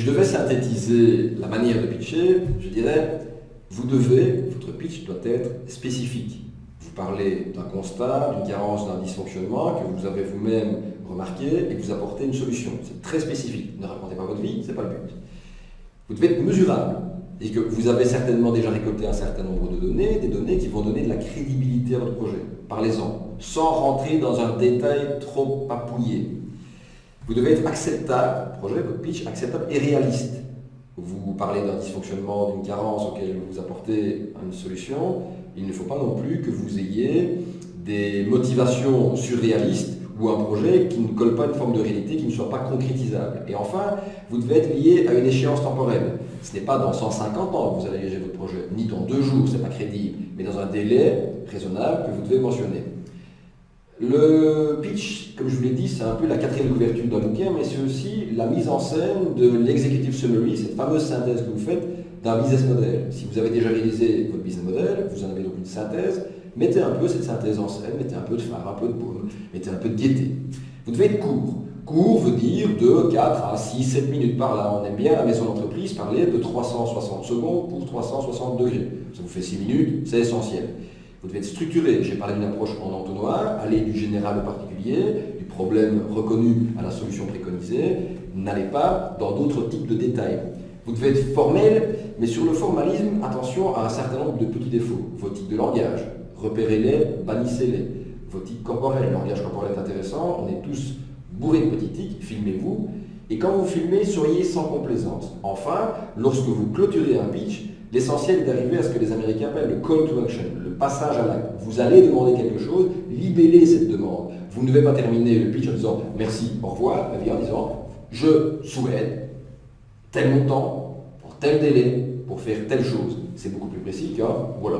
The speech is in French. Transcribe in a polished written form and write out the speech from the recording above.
je devais synthétiser la manière de pitcher, je dirais, votre pitch doit être spécifique. Vous parlez d'un constat, d'une carence, d'un dysfonctionnement que vous avez vous-même remarqué et que vous apportez une solution. C'est très spécifique. Ne racontez pas votre vie, ce n'est pas le but. Vous devez être mesurable. Et que vous avez certainement déjà récolté un certain nombre de données, des données qui vont donner de la crédibilité à votre projet. Parlez-en, sans rentrer dans un détail trop papouillé. Vous devez être acceptable, projet, votre pitch, acceptable et réaliste. Vous parlez d'un dysfonctionnement, d'une carence auquel vous apportez une solution. Il ne faut pas non plus que vous ayez des motivations surréalistes ou un projet qui ne colle pas une forme de réalité, qui ne soit pas concrétisable. Et enfin, vous devez être lié à une échéance temporelle. Ce n'est pas dans 150 ans que vous allez réaliser votre projet, ni dans 2 jours, ce n'est pas crédible, mais dans un délai raisonnable que vous devez mentionner. Le pitch, comme je vous l'ai dit, c'est un peu la 4e couverture d'un bouquin, mais c'est aussi la mise en scène de l'executive summary, cette fameuse synthèse que vous faites d'un business model. Si vous avez déjà réalisé votre business model, vous en avez donc une synthèse, mettez un peu cette synthèse en scène, mettez un peu de phare, un peu de baume, mettez un peu de gaieté. Vous devez être court. Court veut dire de 4 à 6, 7 minutes par là. On aime bien à la maison d'entreprise parler de 360 secondes pour 360 degrés. Ça vous fait 6 minutes, c'est essentiel. Vous devez être structuré. J'ai parlé d'une approche en entonnoir, aller du général au particulier, du problème reconnu à la solution préconisée. N'allez pas dans d'autres types de détails. Vous devez être formel, mais sur le formalisme, attention à un certain nombre de petits défauts. Vos tics de langage, repérez-les, bannissez-les. Vos tics corporels, le langage corporel est intéressant, on est tous bourrés de petits tics, filmez-vous. Et quand vous filmez, soyez sans complaisance. Enfin, lorsque vous clôturez un pitch, l'essentiel est d'arriver à ce que les Américains appellent le call to action, le passage à l'acte. Vous allez demander quelque chose, libellez cette demande. Vous ne devez pas terminer le pitch en disant merci, au revoir, mais bien en disant je souhaite tel montant, pour tel délai, pour faire telle chose. C'est beaucoup plus précis qu'un voilà.